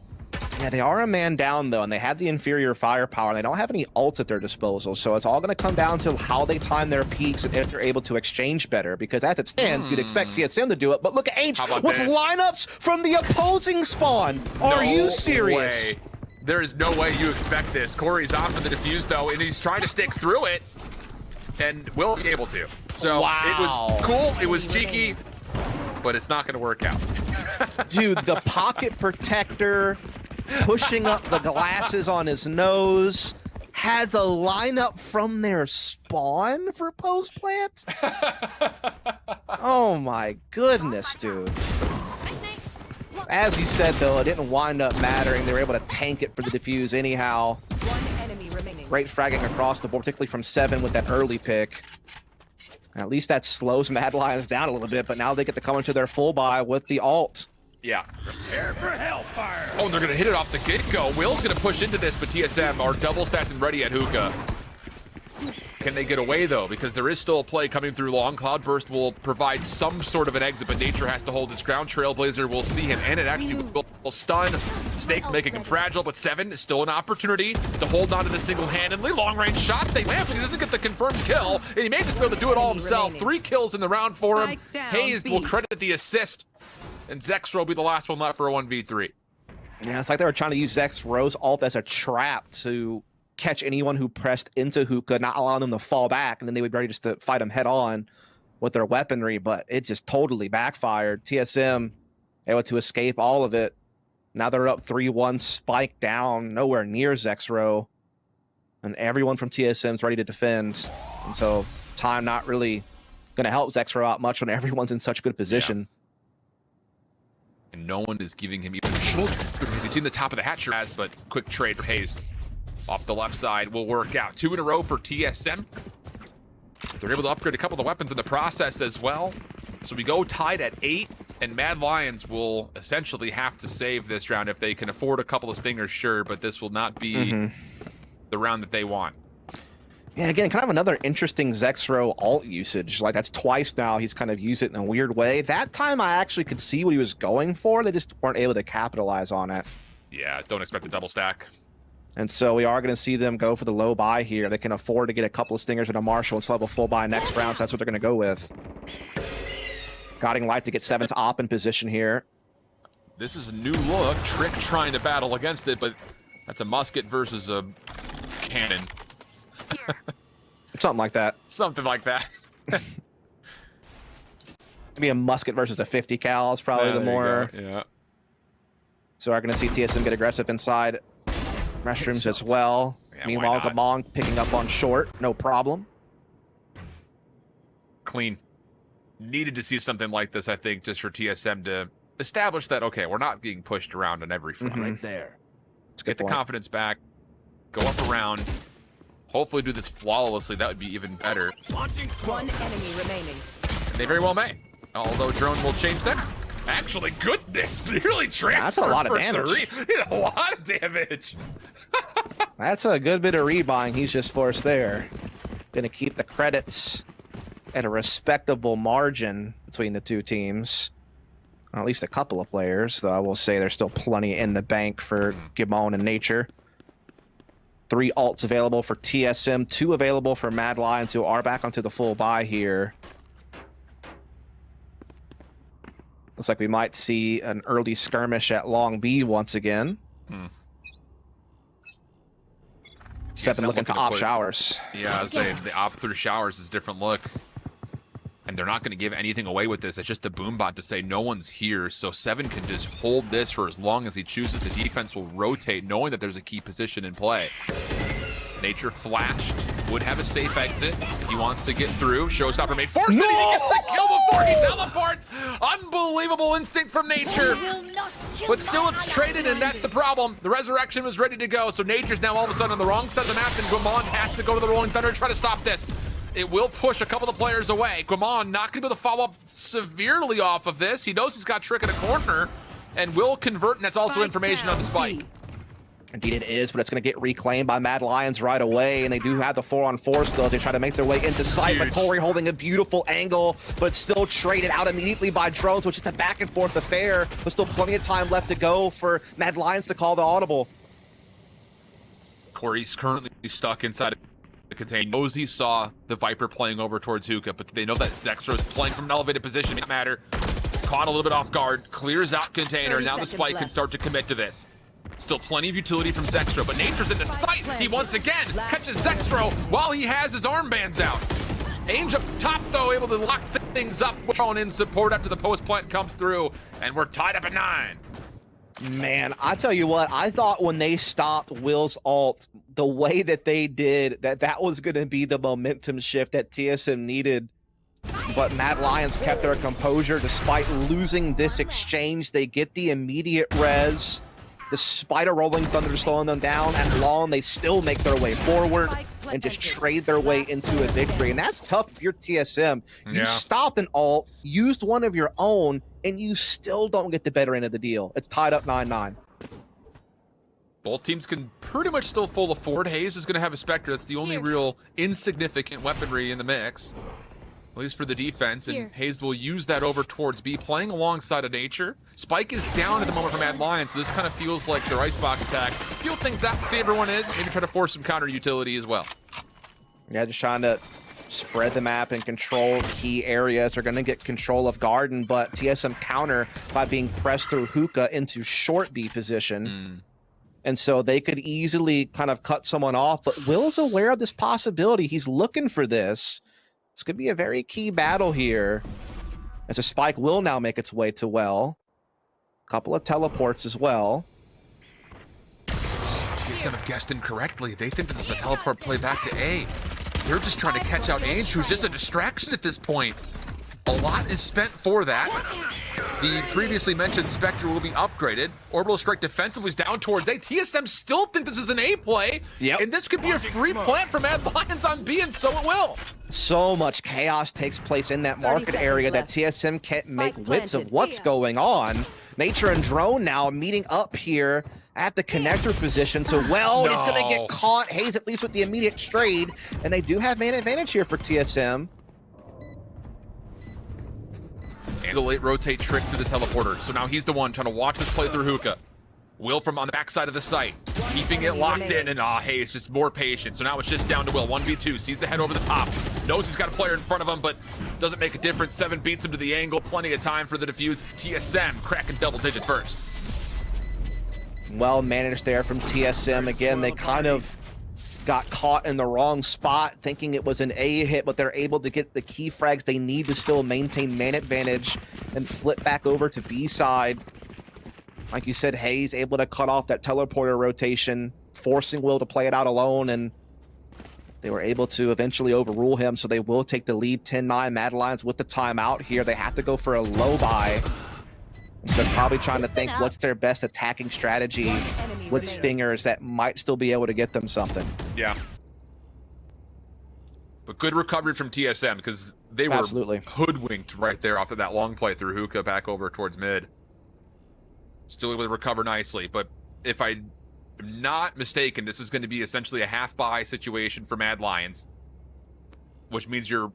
Yeah, they are a man down, though, and they have the inferior firepower, and they don't have any ults at their disposal, so it's all going to come down to how they time their peaks and if they're able to exchange better, because as it stands, you'd expect TSM to do it, but look at H with lineups from the opposing spawn! Are you serious? Way. There is no way you expect this. Corey's off for the defuse, though, and he's trying to stick through it, and will be able to. So it was cool, it was cheeky, but it's not going to work out. Dude, the pocket protector pushing up the glasses on his nose, has a lineup from their spawn for post plant? Oh my goodness, dude. As you said, though, it didn't wind up mattering. They were able to tank it for the defuse anyhow. Great fragging across the board, particularly from 7 with that early pick. At least that slows Mad Lions down a little bit, but now they get to come into their full buy with the ult. Yeah. Prepare for hellfire. Oh, and they're going to hit it off the get-go. Will's going to push into this, but TSM are double stacked and ready at hookah. Can they get away, though? Because there is still a play coming through long. Cloudburst will provide some sort of an exit, but Nature has to hold his ground. Trailblazer will see him, and it actually will stun. Snake making him fragile, but 7 is still an opportunity to hold on to the single-handedly. Long-range shots, they land, but he doesn't get the confirmed kill, and he may just be able to do it all himself. 3 kills in the round for him. Hayes will credit the assist, and Zextro will be the last one left for a 1v3. Yeah, it's like they were trying to use Zextro's ult as a trap to catch anyone who pressed into hookah, not allowing them to fall back, and then they would be ready just to fight them head on with their weaponry, but it just totally backfired. TSM able to escape all of it. Now they're up 3-1, Spike down, nowhere near Zextro, and everyone from TSM is ready to defend. And so time not really going to help Zextro out much when everyone's in such good position. And no one is giving him even a shoulder because he's seen the top of the hatchery, but quick trade for Hayes. Off the left side will work out. 2 in a row for TSM. They're able to upgrade a couple of the weapons in the process as well. So we go tied at 8, and Mad Lions will essentially have to save this round if they can afford a couple of stingers, sure, but this will not be the round that they want. Yeah, again, kind of another interesting Zextro ult usage. Like, that's twice now he's kind of used it in a weird way. That time I actually could see what he was going for. They just weren't able to capitalize on it. Yeah, don't expect a double stack. And so we are going to see them go for the low buy here. They can afford to get a couple of stingers and a Marshall and still have a full buy next round, so that's what they're going to go with. Guiding Light to get 7's op in position here. This is a new look. Trick trying to battle against it, but that's a musket versus a cannon. Something like that. Something like that. Maybe a musket versus a 50 cal is probably the more. Yeah. So we're going to see TSM get aggressive inside restrooms as well. Yeah, Meanwhile, Gamong picking up on short, no problem. Clean. Needed to see something like this, I think, just for TSM to establish that, okay, we're not being pushed around on every front. Right there. Get the confidence back, go up around, hopefully do this flawlessly. That would be even better. One enemy remaining. And they very well may. Although drone will change that. Actually, goodness, nearly transferred. That's a lot of damage. A lot of damage. That's a good bit of rebuying he's just forced there. Gonna keep the credits at a respectable margin between the two teams. Or at least a couple of players, though I will say there's still plenty in the bank for Gimon and Nature. 3 ults available for TSM, 2 available for Mad Lions, who are back onto the full buy here. Looks like we might see an early skirmish at Long B once again. Seven looking to op showers. Yeah, I was saying the op through showers is a different look. And they're not going to give anything away with this. It's just a boom bot to say no one's here. So Seven can just hold this for as long as he chooses. The defense will rotate, knowing that there's a key position in play. Nature flashed. Would have a safe exit. He wants to get through. Showstopper made. Force it. He gets the kill before he teleports. Unbelievable instinct from Nature. But still, it's traded, and that's the problem. The resurrection was ready to go. So Nature's now all of a sudden on the wrong side of the map, and Guamon has to go to the Rolling Thunder to try to stop this. It will push a couple of players away. Guamon not going to be able to follow up severely off of this. He knows he's got Trick in a corner and will convert, and that's also information on the spike. Indeed it is, but it's going to get reclaimed by Mad Lions right away, and they do have the 4-on-4 still as they try to make their way into sight. But Corey holding a beautiful angle, but still traded out immediately by drones, which is a back-and-forth affair. There's still plenty of time left to go for Mad Lions to call the audible. Corey's currently stuck inside the container. He knows he saw the Viper playing over towards Hookah, but they know that Zexro is playing from an elevated position. It doesn't matter. Caught a little bit off guard, clears out container. Now the spike can start to commit to this. Still plenty of utility from Zexro, but Nature's into sight. He once again catches Zexro while he has his armbands out. Ainge up top, though, able to lock things up. Thrown in support after the post plant comes through, and we're tied up at 9. Man, I tell you what, I thought when they stopped Will's ult, the way that they did, that was going to be the momentum shift that TSM needed. But Mad Lions kept their composure despite losing this exchange. They get the immediate res. Despite a Rolling Thunder slowing them down at Long, they still make their way forward and just trade their way into a victory. And that's tough if you're TSM. You stopped an ult, used one of your own, and you still don't get the better end of the deal. It's tied up 9-9. Both teams can pretty much still full afford. Hayes is going to have a Spectre. That's the only real insignificant weaponry in the mix, at least for the defense, and Hayes will use that over towards B, playing alongside of Nature. Spike is down at the moment for Mad Lions, so this kind of feels like their icebox attack. Feel things out, see everyone is, maybe try to force some counter utility as well. Yeah, just trying to spread the map and control key areas. They're going to get control of Garden, but TSM counter by being pressed through Hookah into short B position. And so they could easily kind of cut someone off, but Will's aware of this possibility. He's looking for this. It's going to be a very key battle here, as a spike will now make its way to Well. A couple of teleports as well. TSM have guessed incorrectly. They think that this is a teleport play back to A. They're just trying to catch out Ainge, who's just a distraction at this point. A lot is spent for that. The previously mentioned Spectre will be upgraded. Orbital Strike defensively is down towards A. TSM still think this is an A play, and this could be a free plant for Mad Lions on B, and so it will. So much chaos takes place in that market area that TSM can't make wits of what's going on. Nature and Drone now meeting up here at the connector position to Well. He's going to get caught. Hayes at least with the immediate trade, and they do have man advantage here for TSM. And a late rotate Trick through the teleporter. So now he's the one trying to watch this play through Hookah. Will from on the back side of the site, keeping it locked in, and Hayes just more patient. So now it's just down to Will, 1v2, sees the head over the top, knows he's got a player in front of him, but doesn't make a difference. 7 beats him to the angle, plenty of time for the defuse. It's TSM cracking double digits first. Well managed there from TSM. Again, they kind of got caught in the wrong spot, thinking it was an A hit, but they're able to get the key frags they need to still maintain man advantage and flip back over to B side. Like you said, Hayes able to cut off that teleporter rotation, forcing Will to play it out alone, and they were able to eventually overrule him, so they will take the lead 10-9. Mad Lions with the timeout here. They have to go for a low buy. So they're probably trying to think what's their best attacking strategy with Stingers that might still be able to get them something. Yeah. But good recovery from TSM because they were hoodwinked right there off of that long play through Hookah back over towards mid. Still able to recover nicely, but if I'm not mistaken, this is going to be essentially a half-buy situation for Mad Lions, which means you're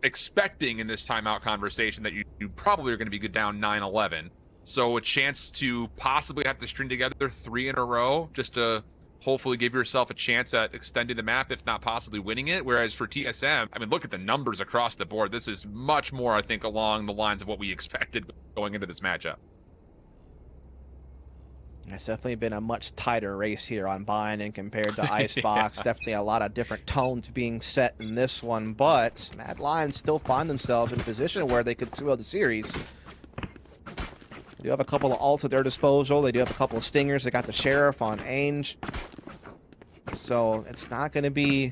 expecting in this timeout conversation that you probably are going to be good down 9-11. So a chance to possibly have to string together 3 in a row just to hopefully give yourself a chance at extending the map, if not possibly winning it. Whereas for TSM, I mean, look at the numbers across the board. This is much more, I think, along the lines of what we expected going into this matchup. It's definitely been a much tighter race here on Binding compared to Icebox. Definitely a lot of different tones being set in this one, but Mad Lions still find themselves in a position where they could 2-0 the series. They do have a couple of ults at their disposal. They do have a couple of stingers. They got the Sheriff on Ainge. So it's not going to be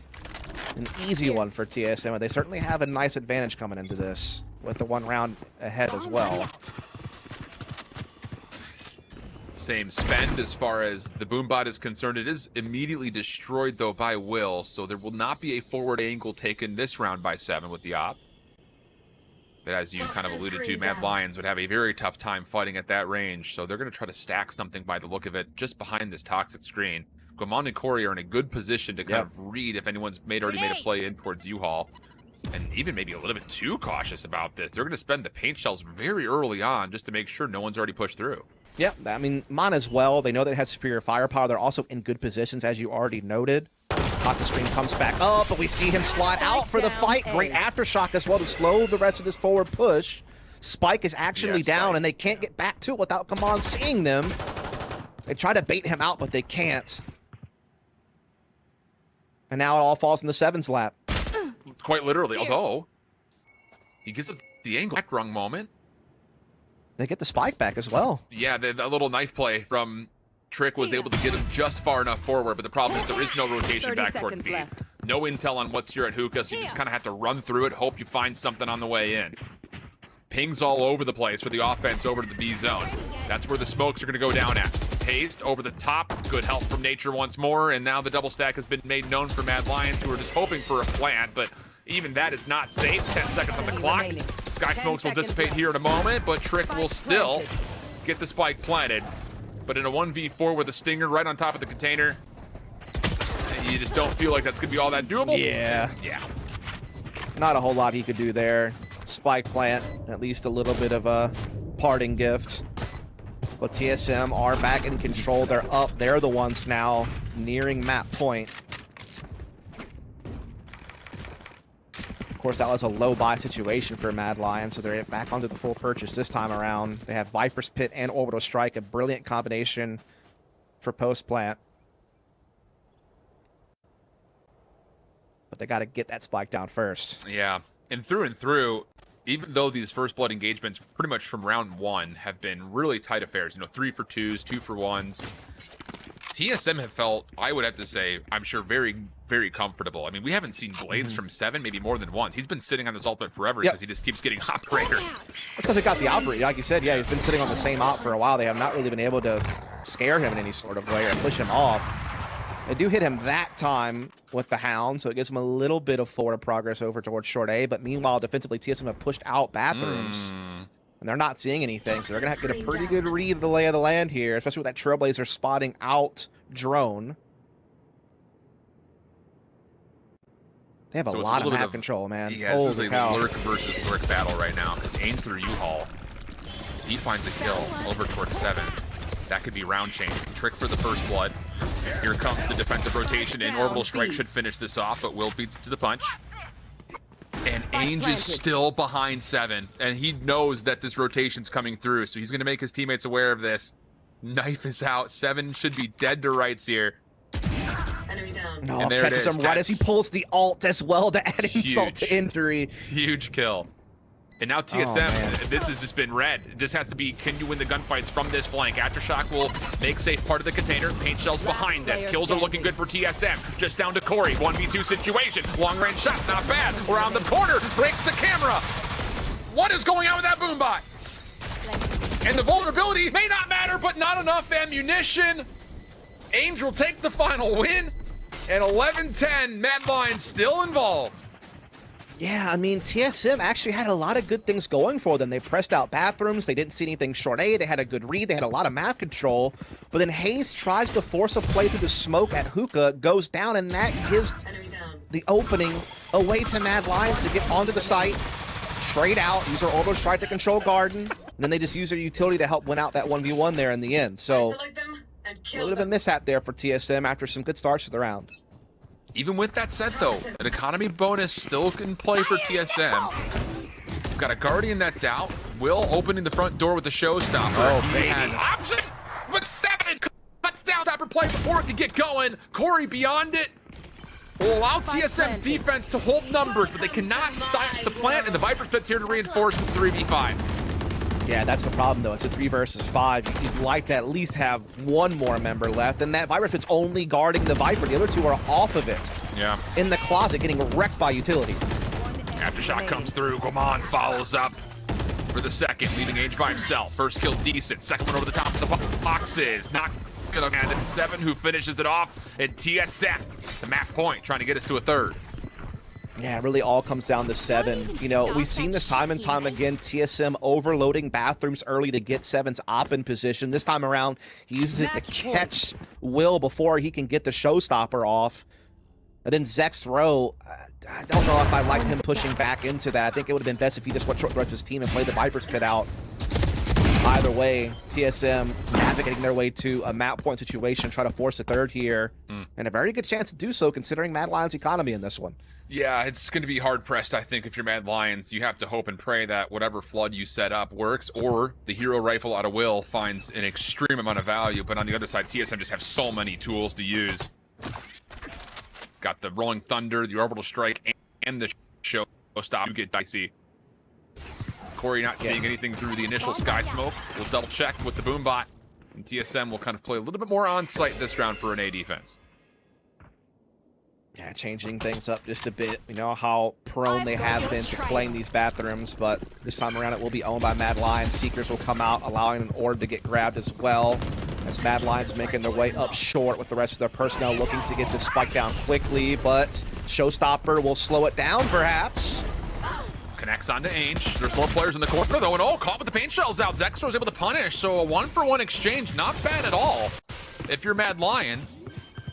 an easy one for TSM, but they certainly have a nice advantage coming into this with the 1 round ahead as well. Same spend as far as the Boombot is concerned. It is immediately destroyed, though, by Will, so there will not be a forward angle taken this round by 7 with the op. But as you kind of alluded to, Mad Lions would have a very tough time fighting at that range, so they're going to try to stack something by the look of it just behind this toxic screen. Goman and Corey are in a good position to kind of read if anyone's already made a play in towards U-Haul. And even maybe a little bit too cautious about this. They're going to spend the paint shells very early on just to make sure no one's already pushed through. Yep, I mean, Mon as well. They know they have superior firepower. They're also in good positions, as you already noted. Toxic screen comes back up, but we see him slide out for the fight. Great aftershock as well to slow the rest of this forward push. Spike is actually down, and they can't get back to it without Kaman seeing them. They try to bait him out, but they can't. And now it all falls in the 7's lap. Quite literally, although he gives up the angle back wrong moment. They get the spike back as well. Yeah, that little knife play from Trick was able to get him just far enough forward, but the problem is there is no rotation back toward B. No intel on what's here at Hookah, so you just kind of have to run through it, hope you find something on the way in. Pings all over the place for the offense over to the B zone. That's where the smokes are going to go down at. Hazed over the top, good help from Nature once more, and now the double stack has been made known for Mad Lions, who are just hoping for a plant, but even that is not safe. 10 seconds on the clock. Sky smokes will dissipate here in a moment, but Trick will still get the spike planted. But in a 1v4 with a stinger right on top of the container, you just don't feel like that's going to be all that doable. Yeah. Yeah. Not a whole lot he could do there. Spike plant, at least a little bit of a parting gift. But TSM are back in control. They're up. They're the ones now nearing map point. Of course, that was a low buy situation for Mad Lions, so they're back onto the full purchase this time around. They have Viper's Pit and Orbital Strike, a brilliant combination for post-plant. But they got to get that spike down first. Yeah, and through, even though these first blood engagements pretty much from round 1 have been really tight affairs, 3 for 2s, 2 for 1s, TSM have felt, I would have to say, I'm sure very, very comfortable. I mean, we haven't seen Blades from 7 maybe more than once. He's been sitting on this ultimate forever because he just keeps getting operators. That's because he got the operator. Like you said, yeah, he's been sitting on the same op for a while. They have not really been able to scare him in any sort of way or push him off. They do hit him that time with the Hound, so it gives him a little bit of forward progress over towards short A, but meanwhile, defensively, TSM have pushed out bathrooms, and they're not seeing anything, so they're going to have to get a pretty good read of the lay of the land here, especially with that Trailblazer spotting out drone. They have a lot of map control, man. Yeah, this is a lurk versus lurk battle right now, because aims through U-Haul. He finds a kill over towards 7. That could be round change. Trick for the first blood. Here comes the defensive rotation, and Orbital Strike should finish this off, but Will beats to the punch. And Ainge is still behind 7, and he knows that this rotation's coming through, so he's going to make his teammates aware of this. Knife is out. 7 should be dead to rights here. Enemy down. No, and there it catches is. him right as he pulls the ult as well to add insult to Huge. injury. Huge kill. And now TSM, man. this has just been red. It just has to be, can you win the gunfights from this flank? Aftershock will make safe part of the container. Paint shells behind this. Kills are looking good for TSM. Just down to Corey. 1v2 situation. Long range shots, not bad. Around the corner, breaks the camera. What is going on with that boombot? And the vulnerability may not matter, but not enough ammunition. Angel will take the final win. And 11-10, Mad Lions still involved. Yeah, I mean, TSM actually had a lot of good things going for them. They pressed out bathrooms. They didn't see anything short A. They had a good read. They had a lot of map control. But then Hayes tries to force a play through the smoke at Hookah, goes down, and that gives the opening away to Mad Lions to get onto the site, trade out, use their orbital strike to control Garden, and then they just use their utility to help win out that 1v1 there in the end. So, a little bit of a missap there for TSM after some good starts to the round. Even with that said, though, an economy bonus still can play for TSM. We've got a Guardian that's out. Will opening the front door with the showstopper. Oh, he baby. has options, but 7 cuts down Tapper play before it can get going. Corey beyond it will allow TSM's defense to hold numbers, but they cannot stop the plant, and the Viper's Pit's here to reinforce the 3v5. Yeah, that's the problem, though. It's a 3 versus 5. You'd like to at least have one more member left, and that Viper Pit's only guarding the Viper. The other two are off of it. Yeah. In the closet, getting wrecked by utility. Aftershock comes through. Goman follows up for the second, leaving Age by himself. First kill decent. Second one over the top of the boxes. Not good. And it's 7 who finishes it off. And TSM to map point, trying to get us to a third. Yeah, it really all comes down to 7. You know, we've seen this time and time again, TSM overloading bathrooms early to get 7's op in position. This time around, he uses it to catch Will before he can get the showstopper off. And then Zek's throw, I don't know if I like him pushing back into that. I think it would have been best if he just went short the rest of his team and played the Viper's Pit out. Either way, TSM navigating their way to a map point situation, try to force a third here, and a very good chance to do so considering Mad Lions' economy in this one. Yeah, it's going to be hard-pressed, I think, if you're Mad Lions. You have to hope and pray that whatever flood you set up works, or the hero rifle out of Will finds an extreme amount of value. But on the other side, TSM just have so many tools to use. Got the Rolling Thunder, the Orbital Strike, and the Showstop. You get dicey. Corey not seeing anything through the initial sky smoke. We'll double-check with the Boombot. And TSM will kind of play a little bit more on-site this round for an A defense. Yeah, changing things up just a bit. You know how prone they have been to playing these bathrooms, but this time around it will be owned by Mad Lions. Seekers will come out, allowing an orb to get grabbed as well, as Mad Lions making their way up short with the rest of their personnel looking to get this spike down quickly, but Showstopper will slow it down, perhaps. Connects onto Ainge. There's more players in the corner, though, and caught with the paint shells out. Zextra was able to punish, so a 1-for-1 exchange. Not bad at all if you're Mad Lions.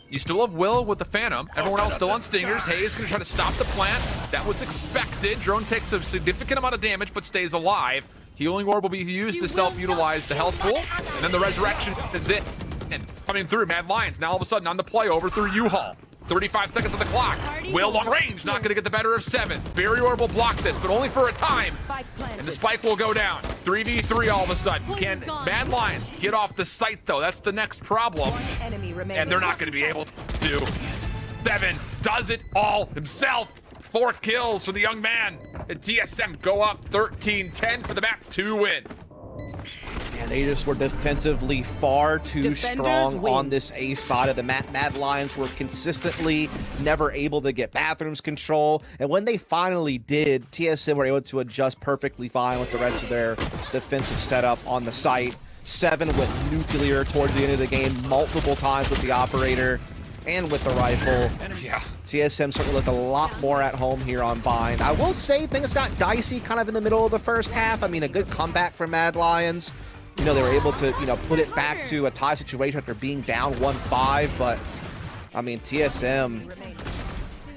You still have Will with the Phantom. Everyone else still on Stingers. Hayes going to try to stop the plant. That was expected. Drone takes a significant amount of damage, but stays alive. Healing Orb will be used to self-utilize the health pool. And then the Resurrection is it. And coming through, Mad Lions now all of a sudden on the play over through U-Haul. 35 seconds on the clock. Will long range, not going to get the better of 7. Barrier Orb will block this, but only for a time. And the spike will go down. 3v3 all of a sudden. Can Mad Lions get off the site, though? That's the next problem. And they're not going to be able to. 7 does it all himself. 4 kills for the young man. And TSM go up 13-10 for the map 2 win. And they just were defensively far too strong on this A side of the map. Mad Lions were consistently never able to get bathrooms control. And when they finally did, TSM were able to adjust perfectly fine with the rest of their defensive setup on the site. 7 with nuclear towards the end of the game, multiple times with the operator and with the rifle. Yeah. TSM certainly looked a lot more at home here on Bind. I will say things got dicey kind of in the middle of the first half. I mean, a good comeback from Mad Lions. You know, they were able to, put it back to a tie situation after being down 1-5, but, I mean, TSM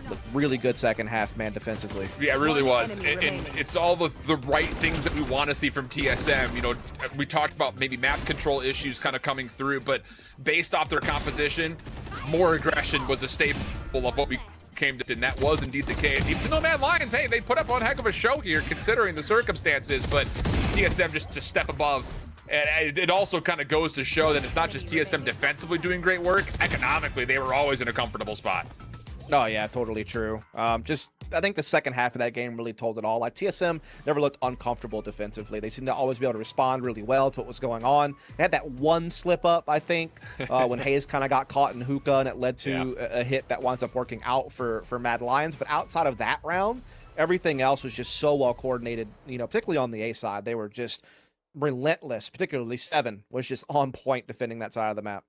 looked really good second half, man, defensively. Yeah, it really was. And it's all the right things that we want to see from TSM. You know, we talked about maybe map control issues kind of coming through, but based off their composition, more aggression was a staple of what we came to, and that was indeed the case. Even though Mad Lions, hey, they put up one heck of a show here considering the circumstances, but TSM just a step above. And it also kind of goes to show that it's not just TSM defensively doing great work. Economically, they were always in a comfortable spot. Oh yeah, totally true. Just I think the second half of that game really told it all. Like TSM never looked uncomfortable defensively. They seemed to always be able to respond really well to what was going on. They had that one slip up, I think, when Hayes kind of got caught in hookah, and it led to a hit that winds up working out for Mad Lions. But outside of that round, everything else was just so well coordinated. You know, particularly on the A side, they were just relentless. Particularly Seven was just on point defending that side of the map.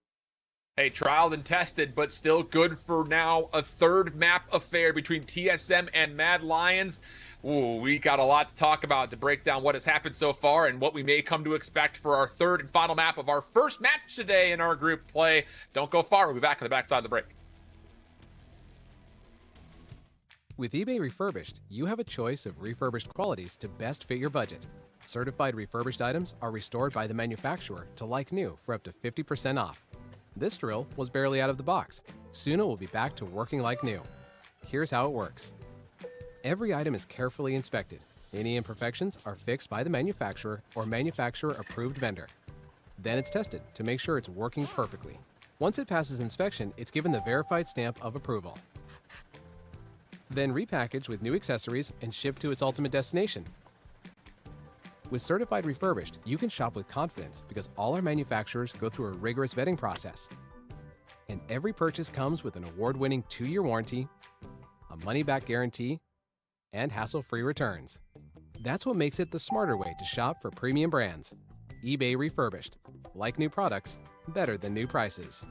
Hey, trialed and tested, but still good for now. A third map affair between TSM and Mad Lions. Ooh, we got a lot to talk about to break down what has happened so far and what we may come to expect for our third and final map of our first match today in our group play. Don't go far. We'll be back on the backside of the break. With eBay Refurbished, you have a choice of refurbished qualities to best fit your budget. Certified refurbished items are restored by the manufacturer to like new for up to 50% off. This drill was barely out of the box. Soon it will be back to working like new. Here's how it works. Every item is carefully inspected. Any imperfections are fixed by the manufacturer or manufacturer-approved vendor. Then it's tested to make sure it's working perfectly. Once it passes inspection, it's given the verified stamp of approval. Then repackaged with new accessories and shipped to its ultimate destination. With Certified Refurbished, you can shop with confidence because all our manufacturers go through a rigorous vetting process. And every purchase comes with an award-winning 2-year warranty, a money-back guarantee, and hassle-free returns. That's what makes it the smarter way to shop for premium brands. eBay Refurbished. Like new products, better than new prices.